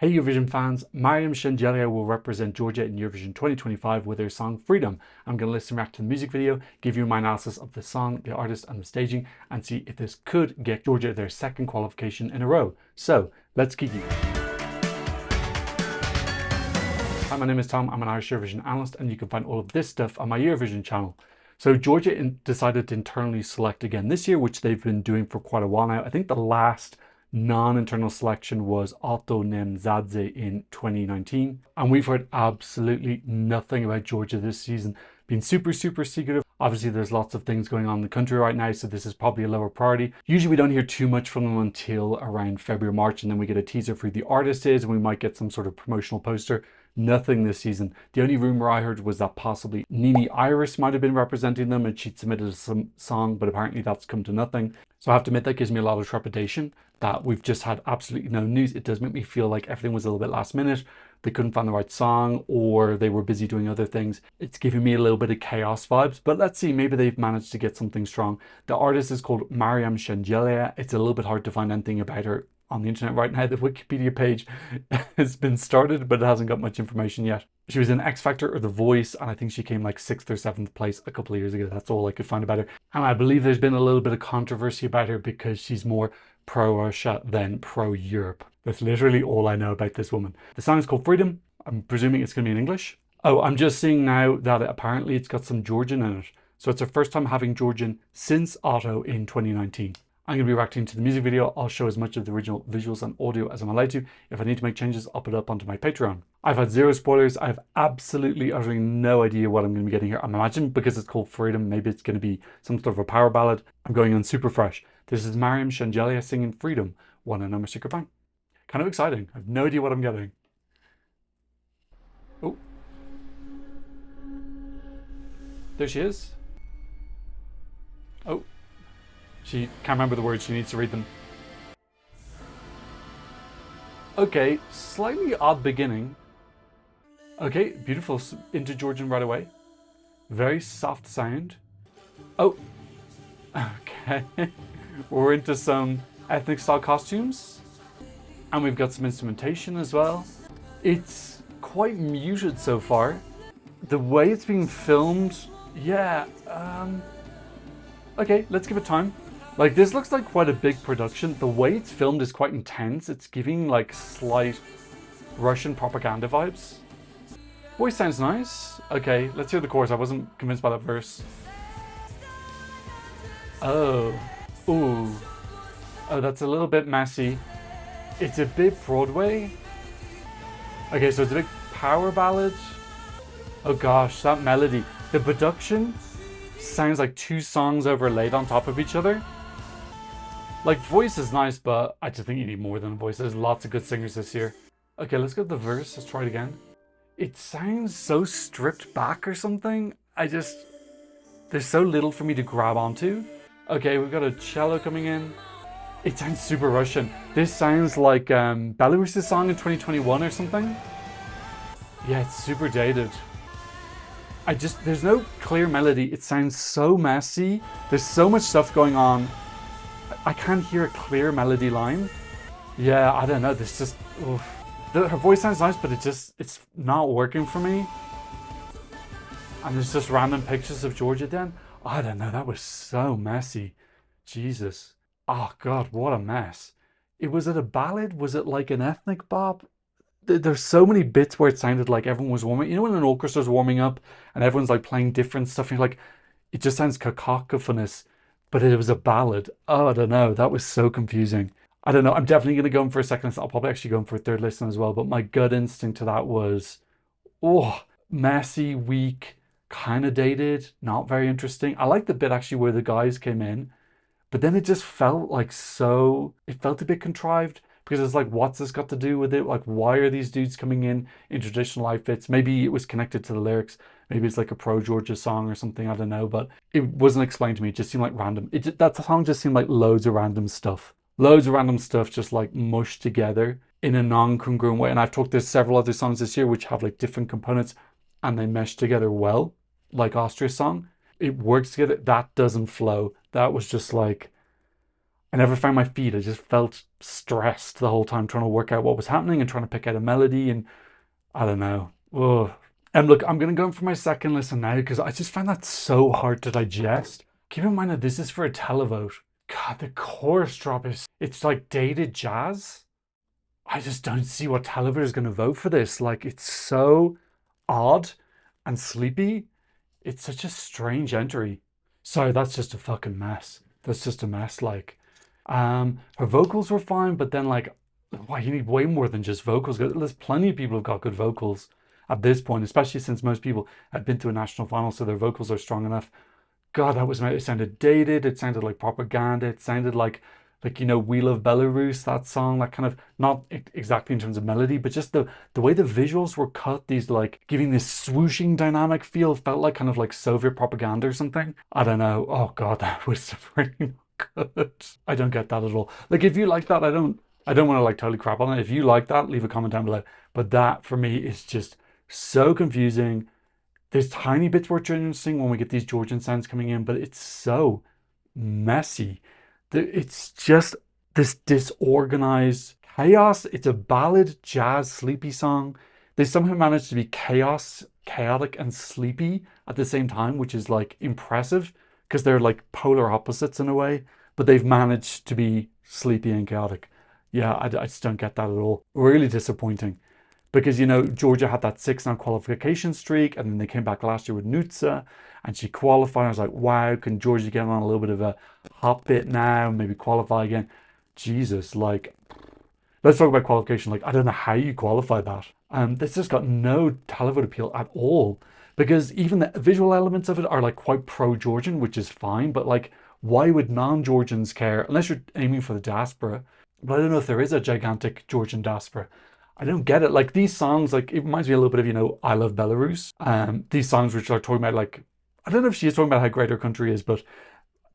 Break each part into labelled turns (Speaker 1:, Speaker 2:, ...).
Speaker 1: Hey Eurovision fans, Mariam Shengelia will represent Georgia in Eurovision 2025 with her song Freedom. I'm going to listen back to the music video, give you my analysis of the song, the artist and the staging, and see if this could get Georgia their second qualification in a row. So, let's kiki. Hi, my name is Tom, I'm an Irish Eurovision analyst, and you can find all of this stuff on my Eurovision channel. So Georgia decided to internally select again this year, which they've been doing for quite a while now. I think the last non-internal selection was Otto Nemzadze in 2019, and we've heard absolutely nothing about Georgia this season. Been super secretive. Obviously there's lots of things going on in the country right now, so this is probably a lower priority. Usually we don't hear too much from them until around February, March, and then we get a teaser for who the artist is, and we might get some sort of promotional poster. Nothing this season. The only rumor I heard was that possibly Nini Iris might have been representing them and she'd submitted some song, but apparently that's come to nothing. So I have to admit that gives me a lot of trepidation that we've just had absolutely no news. It does make me feel like everything was a little bit last minute. They couldn't find the right song or they were busy doing other things. It's giving me a little bit of chaos vibes, but let's see, maybe they've managed to get something strong. The artist is called Mariam Shengelia. It's a little bit hard to find anything about her on the internet right now. The Wikipedia page has been started, but it hasn't got much information yet. She was in X Factor or The Voice, and I think she came like 6th or 7th place a couple of years ago. That's all I could find about her. And I believe there's been a little bit of controversy about her because she's more pro-Russia than pro-Europe. That's literally all I know about this woman. The song is called Freedom. I'm presuming it's going to be in English. Oh, I'm just seeing now that apparently it's got some Georgian in it. So it's her first time having Georgian since Otto in 2019. I'm going to be reacting to the music video. I'll show as much of the original visuals and audio as I'm allowed to. If I need to make changes, I'll put it up onto my Patreon. I've had zero spoilers. I have absolutely, utterly no idea what I'm going to be getting here. I'm imagining because it's called Freedom, maybe it's going to be some sort of a power ballad. I'm going on super fresh. This is Mariam Shengelia singing Freedom, Wanna Know My Secret Bank. Kind of exciting. I have no idea what I'm getting. Oh. There she is. Oh. She can't remember the words, she needs to read them. Okay, slightly odd beginning. Okay, beautiful into Georgian right away. Very soft sound. Oh, okay. We're into some ethnic style costumes. And we've got some instrumentation as well. It's quite muted so far. The way it's being filmed, yeah. Okay, let's give it time. Like, this looks like quite a big production. The way it's filmed is quite intense. It's giving like slight Russian propaganda vibes. Voice sounds nice. Okay, let's hear the chorus. I wasn't convinced by that verse. Oh, ooh. Oh, that's a little bit messy. It's a bit Broadway. Okay, so it's a big power ballad. Oh gosh, that melody. The production sounds like two songs overlaid on top of each other. Like, voice is nice, but I just think you need more than a voice. There's lots of good singers this year. Okay, let's go to the verse. Let's try it again. It sounds so stripped back or something. There's so little for me to grab onto. Okay, we've got a cello coming in. It sounds super Russian. This sounds like Belarus's song in 2021 or something. Yeah, it's super dated. There's no clear melody. It sounds so messy. There's so much stuff going on. I can't hear a clear melody line. Yeah, I don't know. This just, oof. Her voice sounds nice, but it's not working for me. And there's just random pictures of Georgia then. I don't know. That was so messy. Jesus. Oh God, what a mess. Was it a ballad? Was it like an ethnic bop? There's so many bits where it sounded like everyone was warming. You know when an orchestra's warming up and everyone's like playing different stuff and you're like, it just sounds cacophonous, but it was a ballad. Oh, I don't know. That was so confusing. I don't know. I'm definitely going to go in for a second listen. I'll probably actually go in for a third listen as well. But my gut instinct to that was, oh, messy, weak, kind of dated, not very interesting. I like the bit actually where the guys came in, but then it just felt like it felt a bit contrived. Because it's like, what's this got to do with it? Like, why are these dudes coming in traditional outfits? Maybe it was connected to the lyrics. Maybe it's like a pro-Georgia song or something. I don't know. But it wasn't explained to me. It just seemed like random. That song just seemed like loads of random stuff. Loads of random stuff just like mushed together in a non-congruent way. And I've talked to several other songs this year which have like different components and they mesh together well. Like Austria's song. It works together. That doesn't flow. That was just like, I never found my feet. I just felt stressed the whole time trying to work out what was happening and trying to pick out a melody. And I don't know. Ugh. And look, I'm going to go in for my second listen now because I just find that so hard to digest. Keep in mind that this is for a televote. God, the chorus drop is, it's like dated jazz. I just don't see what televote is going to vote for this. Like, it's so odd and sleepy. It's such a strange entry. Sorry, that's just a fucking mess. That's just a mess. Like, her vocals were fine, but then like, why you need way more than just vocals. There's plenty of people who've got good vocals at this point, especially since most people have been to a national final, so their vocals are strong enough. God, that was it sounded dated. It sounded like propaganda. It sounded like "We Love Belarus," that song, that kind of not exactly in terms of melody, but just the way the visuals were cut, these like giving this swooshing dynamic feel, felt like kind of like Soviet propaganda or something. I don't know. Oh God, that was really not good. I don't get that at all. Like if you like that, I don't want to like totally crap on it. If you like that, leave a comment down below. But that for me is just so confusing. There's tiny bits worth interesting when we get these Georgian sounds coming in, but it's so messy. It's just this disorganized chaos. It's a ballad, jazz, sleepy song. They somehow managed to be chaotic, and sleepy at the same time, which is like impressive because they're like polar opposites in a way, but they've managed to be sleepy and chaotic. Yeah, I just don't get that at all. Really disappointing because Georgia had that 6 non-qualification streak, and then they came back last year with Nutsa, and she qualified. I was like, wow, can Georgia get on a little bit of a hot bit now, maybe qualify again? Jesus, like, let's talk about qualification. Like, I don't know how you qualify that. This just got no televote appeal at all, because even the visual elements of it are like quite pro-Georgian, which is fine, but like, why would non-Georgians care unless you're aiming for the diaspora? But I don't know if there is a gigantic Georgian diaspora. I don't get it. Like these songs, like it reminds me a little bit of, I Love Belarus. These songs which are talking about like, I don't know if she is talking about how great her country is, but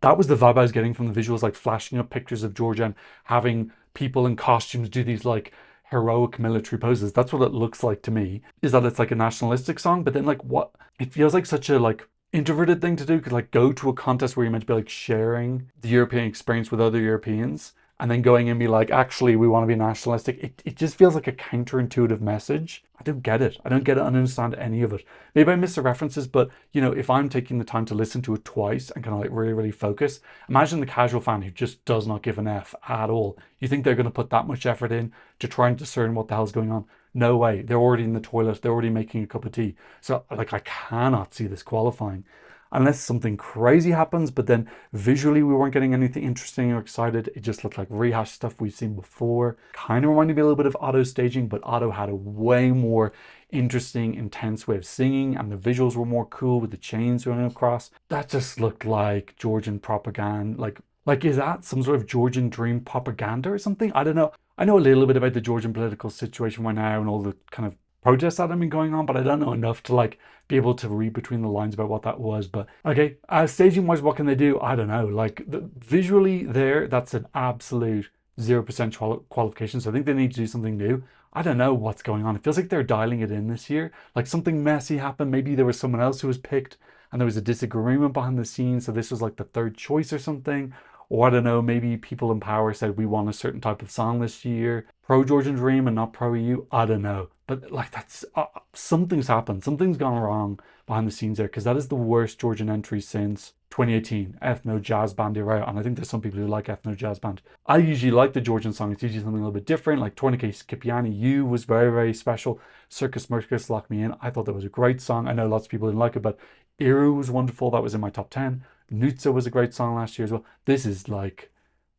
Speaker 1: that was the vibe I was getting from the visuals, like flashing up pictures of Georgia and having people in costumes do these like heroic military poses. That's what it looks like to me, is that it's like a nationalistic song, but then like what, it feels like such a like introverted thing to do, could like go to a contest where you're meant to be like sharing the European experience with other Europeans and then going and be like, actually, we want to be nationalistic. It just feels like a counterintuitive message. I don't get it. I don't get it. I don't understand any of it. Maybe I miss the references, but if I'm taking the time to listen to it twice and kind of like really, really focus, imagine the casual fan who just does not give an F at all. You think they're going to put that much effort in to try and discern what the hell's going on? No way. They're already in the toilet. They're already making a cup of tea. So like, I cannot see this qualifying unless something crazy happens. But then visually we weren't getting anything interesting or excited. It just looked like rehashed stuff we've seen before. Kind of reminded me a little bit of Otto's staging, but Otto had a way more interesting, intense way of singing, and the visuals were more cool with the chains running across. That just looked like Georgian propaganda. Like is that some sort of Georgian dream propaganda or something? I don't know. I know a little bit about the Georgian political situation right now and all the kind of protests that have been going on, but I don't know enough to like be able to read between the lines about what that was. But okay, staging wise, what can they do? I don't know. Like visually there, that's an absolute 0% qualification. So I think they need to do something new. I don't know what's going on. It feels like they're dialing it in this year. Like something messy happened. Maybe there was someone else who was picked and there was a disagreement behind the scenes. So this was like the third choice or something. Or I don't know, maybe people in power said we want a certain type of song this year, pro-Georgian Dream and not pro-EU. I don't know. But like that's, something's happened. Something's gone wrong behind the scenes there, because that is the worst Georgian entry since 2018, Ethno Jazz Band era. And I think there's some people who like Ethno Jazz Band. I usually like the Georgian song. It's usually something a little bit different. Like Tourniquet Skipiani, You was very, very special. Circus Mircus, Lock Me In. I thought that was a great song. I know lots of people didn't like it, but Iru was wonderful. That was in my top 10. Nutsa was a great song last year as well. This is like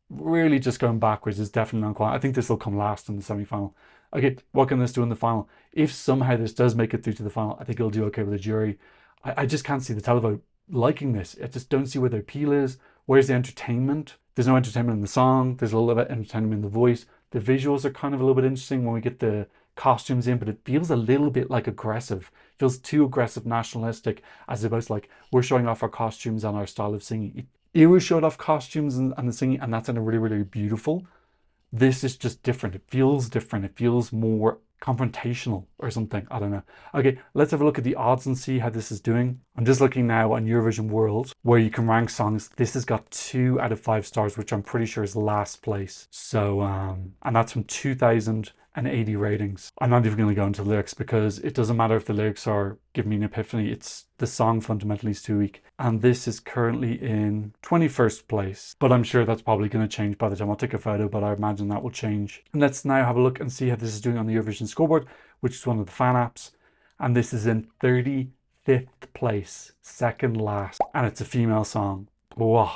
Speaker 1: really just going backwards. It's definitely not quite. I think this will come last in the semi-final. Okay, what can this do in the final? If somehow this does make it through to the final, I think it'll do okay with the jury. I just can't see the televote liking this. I just don't see where the appeal is. Where's the entertainment? There's no entertainment in the song. There's a little bit of entertainment in the voice. The visuals are kind of a little bit interesting when we get the costumes in, but it feels a little bit like aggressive. It feels too aggressive, nationalistic, as opposed to like we're showing off our costumes and our style of singing. Iru showed off costumes and the singing, and that's in a really, really beautiful. This is just different. It feels different. It feels more confrontational or something. I don't know. Okay, let's have a look at the odds and see how this is doing. I'm just looking now on Eurovision World where you can rank songs. This has got 2 out of 5 stars, which I'm pretty sure is last place. So, and that's from 2080 ratings. I'm not even going to go into lyrics because it doesn't matter if the lyrics are giving me an epiphany. It's the song fundamentally is too weak. And this is currently in 21st place. But I'm sure that's probably going to change by the time I'll take a photo, but I imagine that will change. And let's now have a look and see how this is doing on the Eurovision scoreboard, which is one of the fan apps. And this is in 35th place, second last. And it's a female song. Whoa.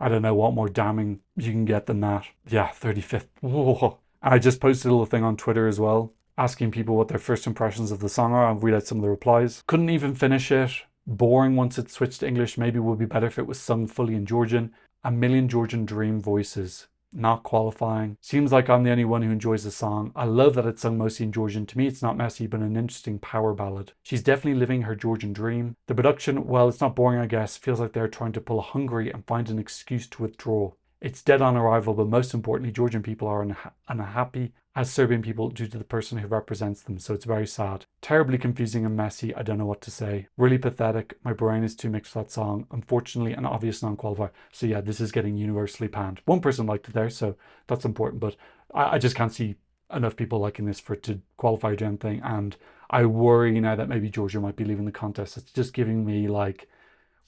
Speaker 1: I don't know what more damning you can get than that. Yeah, 35th. Whoa. And I just posted a little thing on Twitter as well, asking people what their first impressions of the song are. I'll read out some of the replies. Couldn't even finish it. Boring once it switched to English. Maybe would be better if it was sung fully in Georgian. A million Georgian dream voices. Not qualifying. Seems like I'm the only one who enjoys the song. I love that it's sung mostly in Georgian. To me, it's not messy, but an interesting power ballad. She's definitely living her Georgian dream. The production, well, it's not boring, I guess. Feels like they're trying to pull a Hungary and find an excuse to withdraw. It's dead on arrival, but most importantly, Georgian people are unhappy as Serbian people due to the person who represents them, so it's very sad. Terribly confusing and messy, I don't know what to say. Really pathetic, my brain is too mixed for that song. Unfortunately, an obvious non-qualifier. So yeah, this is getting universally panned. One person liked it there, so that's important, but I just can't see enough people liking this for it to qualify or do anything, and I worry now that maybe Georgia might be leaving the contest. It's just giving me like,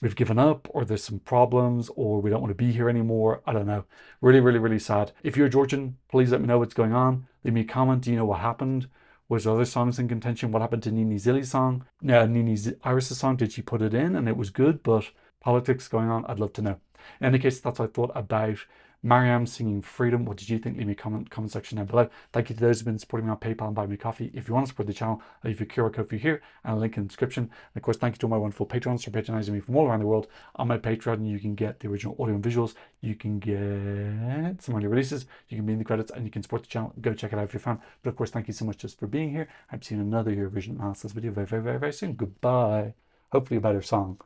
Speaker 1: we've given up, or there's some problems, or we don't want to be here anymore. I don't know. Really, really, really sad. If you're Georgian, please let me know what's going on. Leave me a comment. Do you know what happened? Was there other songs in contention? What happened to Nini Zilli's song? Yeah, Nini Iris' song, did she put it in and it was good, but politics going on? I'd love to know. In any case, that's what I thought about Mariam singing Freedom. What did you think? Leave me a comment section down below. Thank you to those who've been supporting me on PayPal and buying me coffee. If you want to support the channel, I'll leave a QR code for you here and a link in the description. And of course, thank you to all my wonderful patrons for patronizing me from all around the world. On my Patreon, you can get the original audio and visuals. You can get some early releases. You can be in the credits and you can support the channel. Go check it out if you're a fan. But of course, thank you so much just for being here. I've seen another Eurovision analysis video very, very, very, very soon. Goodbye. Hopefully a better song.